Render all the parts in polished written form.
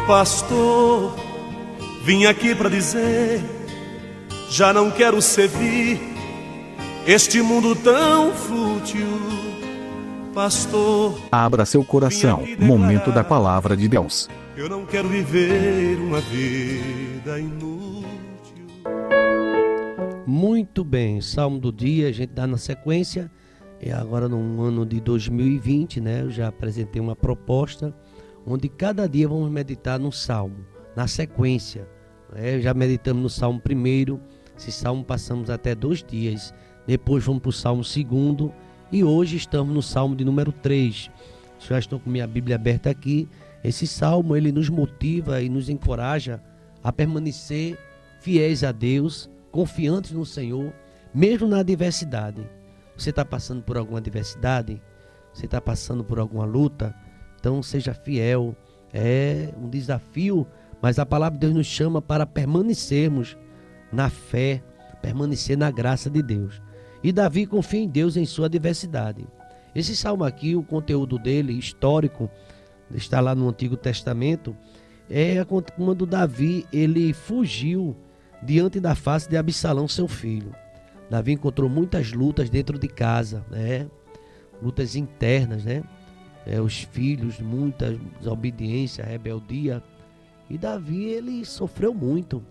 Pastor, vim aqui para dizer, já não quero servir este mundo tão fútil. Pastor, abra seu coração, momento da palavra de Deus. Eu não quero viver uma vida inútil. Muito bem, Salmo do dia, a gente dá na sequência. E agora no ano de 2020, né, eu já apresentei uma proposta onde cada dia vamos meditar no Salmo, na sequência. Já meditamos no Salmo primeiro, esse Salmo passamos até 2 dias, depois vamos para o Salmo segundo e hoje estamos no Salmo de número 3. Já estou com minha Bíblia aberta aqui. Esse Salmo, ele nos motiva e nos encoraja a permanecer fiéis a Deus, confiantes no Senhor, mesmo na adversidade. Você está passando por alguma adversidade? Você está passando por alguma luta? Então seja fiel. É um desafio, mas a palavra de Deus nos chama para permanecermos na fé, permanecer na graça de Deus. E Davi confia em Deus em sua adversidade. Esse salmo aqui, o conteúdo dele, histórico, está lá no Antigo Testamento, é quando Davi ele fugiu diante da face de Absalão, seu filho. Davi encontrou muitas lutas dentro de casa, né? Lutas internas, né? Os filhos, muita desobediência, rebeldia. E Davi, ele sofreu muito.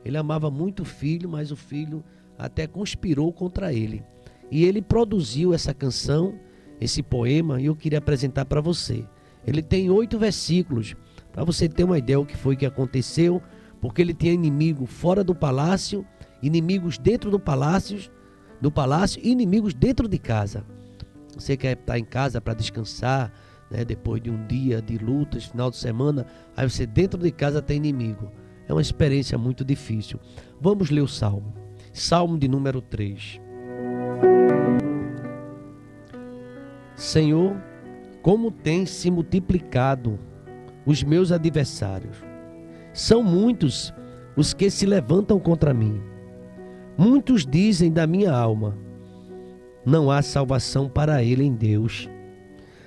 Ele amava muito o filho, mas o filho até conspirou contra ele. E ele produziu essa canção, esse poema, e eu queria apresentar para você. Ele tem 8 versículos, para você ter uma ideia do que foi que aconteceu, porque ele tinha inimigo fora do palácio, inimigos dentro do palácio e inimigos dentro de casa. Você quer estar em casa para descansar, né, depois de um dia de lutas, final de semana, aí você dentro de casa tem inimigo. É uma experiência muito difícil. Vamos ler o Salmo. Salmo de número 3. Senhor, como tem se multiplicado os meus adversários. São muitos os que se levantam contra mim. Muitos dizem da minha alma, não há salvação para ele em Deus.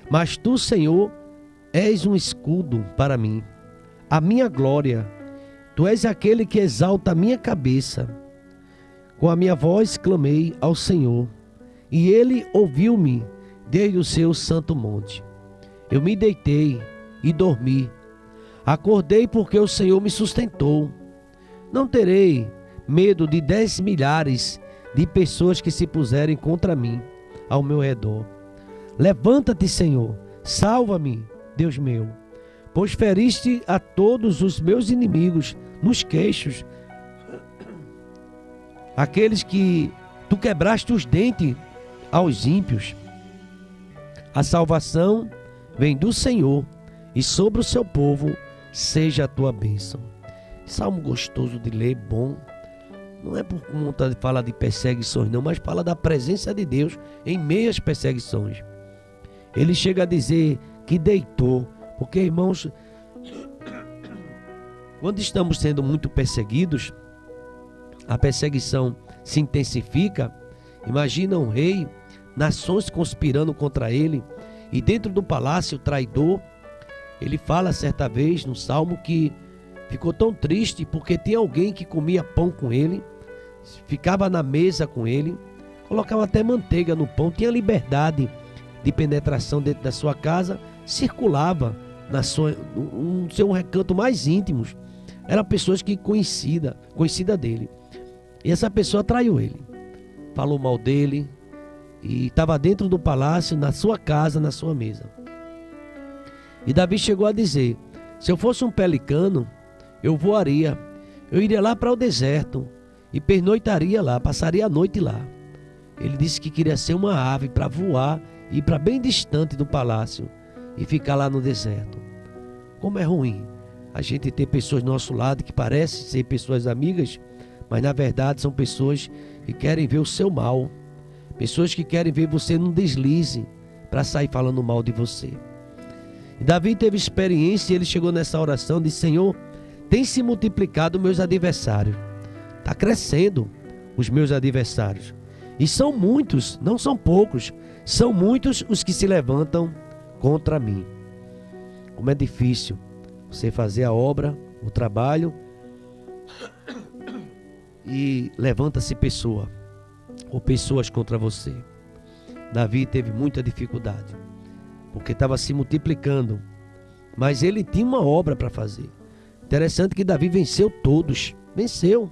Mas tu, Senhor, és um escudo para mim, a minha glória. Tu és aquele que exalta a minha cabeça. Com a minha voz clamei ao Senhor, e ele ouviu-me desde o seu santo monte. Eu me deitei e dormi. Acordei porque o Senhor me sustentou. Não terei medo de 10 milhares de pessoas que se puserem contra mim ao meu redor. Levanta-te, Senhor, salva-me, Deus meu, pois feriste a todos os meus inimigos nos queixos, aqueles que tu quebraste os dentes aos ímpios. A salvação vem do Senhor, e sobre o seu povo seja a tua bênção. Salmo gostoso de ler, bom. Não é por conta de falar de perseguições não, mas fala da presença de Deus em meio às perseguições. Ele chega a dizer que deitou, porque, irmãos, quando estamos sendo muito perseguidos, a perseguição se intensifica. Imagina um rei, nações conspirando contra ele, e dentro do palácio, o traidor. Ele fala certa vez no Salmo que ficou tão triste porque tinha alguém que comia pão com ele, ficava na mesa com ele, colocava até manteiga no pão, tinha liberdade de penetração dentro da sua casa, circulava no seu recanto mais íntimos. Eram pessoas que conhecida dele. E essa pessoa traiu ele, falou mal dele e estava dentro do palácio, na sua casa, na sua mesa. E Davi chegou a dizer: se eu fosse um pelicano, eu voaria, eu iria lá para o deserto e pernoitaria lá, passaria a noite lá. Ele disse que queria ser uma ave para voar e ir para bem distante do palácio e ficar lá no deserto. Como é ruim a gente ter pessoas do nosso lado que parecem ser pessoas amigas, mas na verdade são pessoas que querem ver o seu mal, pessoas que querem ver você num deslize para sair falando mal de você. E Davi teve experiência e ele chegou nessa oração e disse: Senhor, tem se multiplicado meus adversários. Está crescendo os meus adversários. E são muitos, não são poucos, são muitos os que se levantam contra mim. Como é difícil você fazer a obra, o trabalho, e levanta-se pessoa ou pessoas contra você. Davi teve muita dificuldade, porque estava se multiplicando, mas ele tinha uma obra para fazer. Interessante que Davi venceu todos, venceu.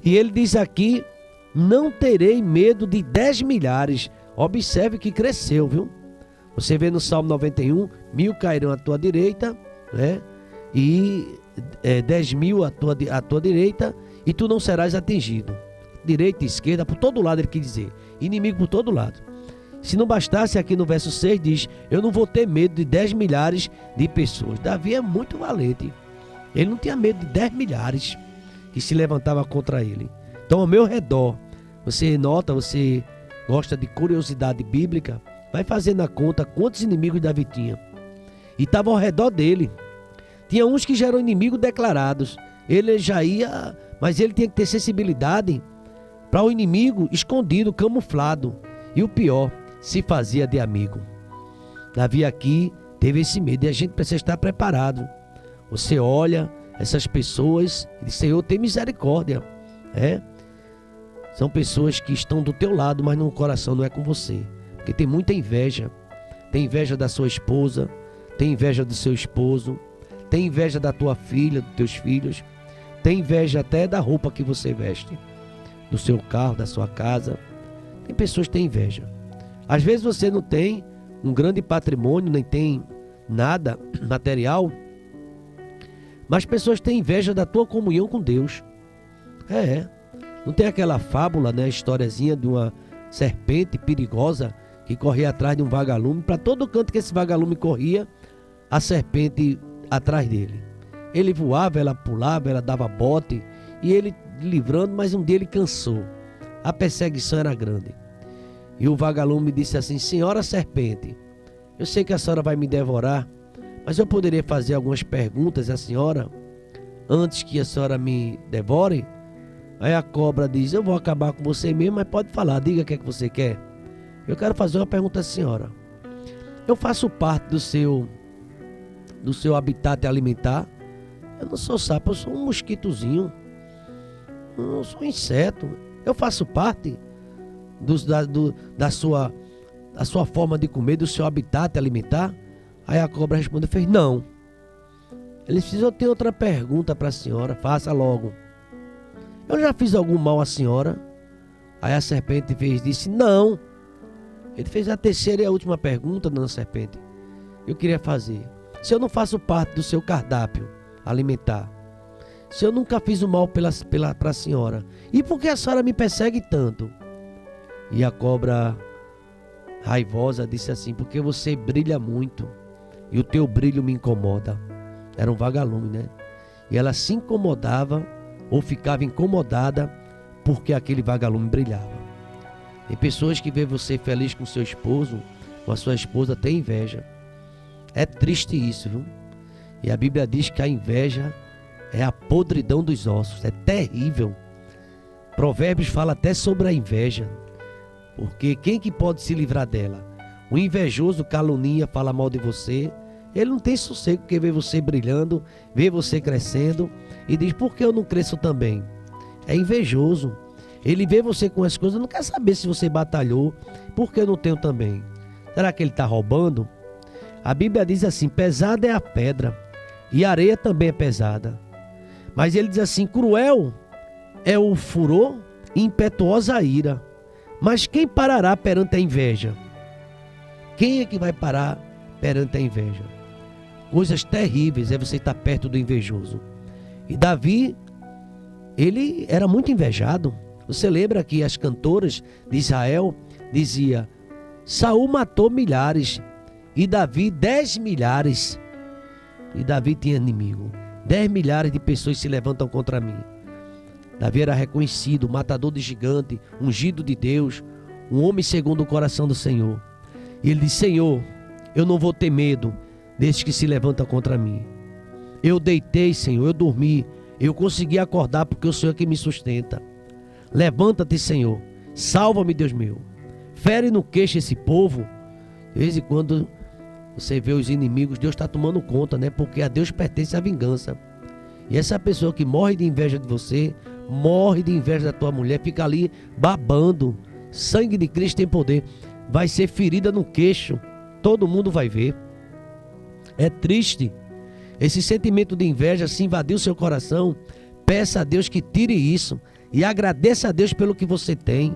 E ele diz aqui: não terei medo de 10 milhares. Observe que cresceu, viu? Você vê no Salmo 91, 1000 cairão à tua direita, né? E 10.000 à tua direita, e tu não serás atingido. Direita e esquerda, por todo lado ele quer dizer. Inimigo por todo lado. Se não bastasse, aqui no verso 6 diz: eu não vou ter medo de 10 milhares de pessoas. Davi é muito valente. Ele não tinha medo de 10 milhares que se levantavam contra ele. Então, ao meu redor, você nota, você gosta de curiosidade bíblica, vai fazendo a conta quantos inimigos Davi tinha. E estavam ao redor dele. Tinha uns que já eram inimigos declarados. Ele já ia, mas ele tinha que ter sensibilidade para o inimigo escondido, camuflado. E o pior, se fazia de amigo. Davi aqui teve esse medo e a gente precisa estar preparado. Você olha essas pessoas e diz: Senhor, tem misericórdia. São pessoas que estão do teu lado, mas no coração não é com você. Porque tem muita inveja. Tem inveja da sua esposa, tem inveja do seu esposo, tem inveja da tua filha, dos teus filhos, tem inveja até da roupa que você veste, do seu carro, da sua casa. Tem pessoas que têm inveja. Às vezes você não tem um grande patrimônio, nem tem nada material, mas pessoas têm inveja da tua comunhão com Deus. Não tem aquela fábula, né, historiazinha de uma serpente perigosa que corria atrás de um vagalume. Para todo canto que esse vagalume corria, a serpente atrás dele. Ele voava, ela pulava, ela dava bote, e ele livrando, mas um dia ele cansou. A perseguição era grande. E o vagalume disse assim: senhora serpente, eu sei que a senhora vai me devorar, mas eu poderia fazer algumas perguntas à senhora antes que a senhora me devore? Aí a cobra diz: eu vou acabar com você mesmo, mas pode falar, diga o que é que você quer. Eu quero fazer uma pergunta à senhora. Eu faço parte do seu habitat alimentar? Eu não sou sapo, eu sou um mosquitozinho. Eu não sou um inseto. Eu faço parte da sua forma de comer, do seu habitat alimentar? Aí a cobra respondeu, fez não. Ele disse: eu tenho outra pergunta para a senhora, faça logo. Eu já fiz algum mal à senhora? Aí a serpente disse não. Ele fez a terceira e a última pergunta, dona serpente. Eu queria fazer: se eu não faço parte do seu cardápio alimentar, se eu nunca fiz o mal para a senhora, e por que a senhora me persegue tanto? E a cobra, raivosa, disse assim: porque você brilha muito e o teu brilho me incomoda. Era um vagalume, né? E ela se incomodava ou ficava incomodada porque aquele vagalume brilhava. Tem pessoas que veem você feliz com seu esposo, com a sua esposa, tem inveja. É triste isso, viu? E a Bíblia diz que a inveja é a podridão dos ossos. É terrível. Provérbios fala até sobre a inveja. Porque quem que pode se livrar dela? O invejoso calunia, fala mal de você. Ele não tem sossego porque vê você brilhando, vê você crescendo e diz: por que eu não cresço também? É invejoso. Ele vê você com as coisas, não quer saber se você batalhou, por que eu não tenho também? Será que ele está roubando? A Bíblia diz assim: pesada é a pedra e a areia também é pesada. Mas ele diz assim: cruel é o furor e impetuosa a ira. Mas quem parará perante a inveja? Quem é que vai parar perante a inveja? Coisas terríveis é você estar perto do invejoso. E Davi, ele era muito invejado. Você lembra que as cantoras de Israel diziam: Saul matou milhares e Davi 10 milhares. E Davi tinha inimigo. 10 milhares de pessoas se levantam contra mim. Davi era reconhecido, matador de gigante, ungido de Deus, um homem segundo o coração do Senhor. E ele disse: Senhor, eu não vou ter medo desses que se levantam contra mim. Eu deitei, Senhor, eu dormi, eu consegui acordar porque o Senhor é que me sustenta. Levanta-te, Senhor, salva-me, Deus meu. Fere no queixo esse povo. De vez em quando Você vê os inimigos, Deus está tomando conta, né? Porque a Deus pertence a vingança. E essa pessoa que morre de inveja de você, morre de inveja da tua mulher, fica ali babando. Sangue de Cristo tem poder. Vai ser ferida no queixo. Todo mundo vai ver. É triste. Esse sentimento de inveja se invadiu seu coração. Peça a Deus que tire isso. E agradeça a Deus pelo que você tem.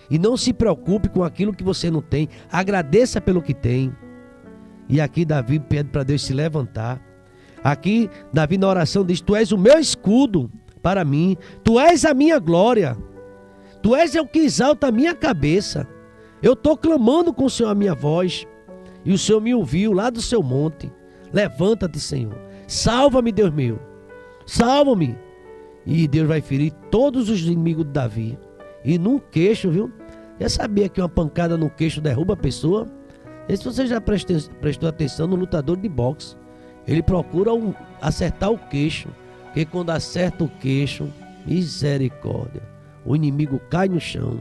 E não se preocupe com aquilo que você não tem. Agradeça pelo que tem. E aqui Davi pede para Deus se levantar. Aqui Davi na oração diz: Tu és o meu escudo para mim. Tu és a minha glória. Tu és o que exalta a minha cabeça. Eu estou clamando com o Senhor a minha voz. E o Senhor me ouviu lá do seu monte. Levanta-te, Senhor. Salva-me, Deus meu. Salva-me. E Deus vai ferir todos os inimigos de Davi. E num queixo, viu? Já sabia que uma pancada no queixo derruba a pessoa? E se você já prestou atenção no lutador de boxe, ele procura acertar o queixo. Porque quando acerta o queixo, misericórdia, o inimigo cai no chão.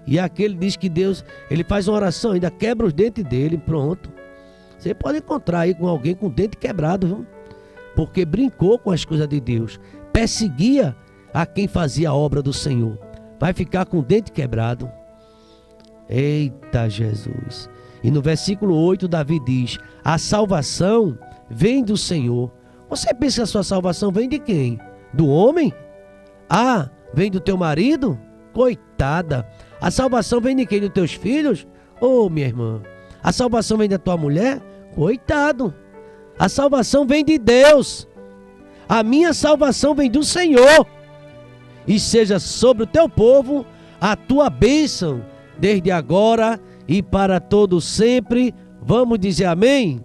E aquele diz que Deus, ele faz uma oração, ainda quebra os dentes dele, pronto. Você pode encontrar aí com alguém com o dente quebrado, viu? Porque brincou com as coisas de Deus. Perseguia a quem fazia a obra do Senhor. Vai ficar com o dente quebrado. Eita Jesus. E no versículo 8 Davi diz: a salvação vem do Senhor. Você pensa que a sua salvação vem de quem? Do homem? Ah, vem do teu marido? Coitada. A salvação vem de quem? Dos teus filhos? Oh, minha irmã. A salvação vem da tua mulher? Coitado. A salvação vem de Deus. A minha salvação vem do Senhor. E seja sobre o teu povo a tua bênção, desde agora e para todo sempre. Vamos dizer amém?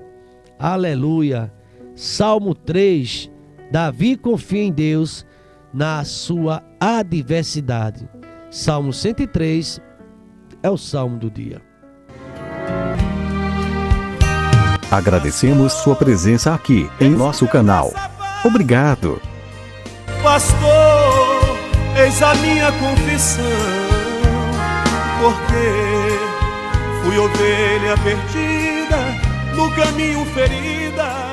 Aleluia. Salmo 3. Davi confia em Deus na sua adversidade. Salmo 103 é o salmo do dia. Agradecemos sua presença aqui em nosso canal. Obrigado. Pastor, eis a minha confissão, porque fui ovelha perdida, no caminho ferida.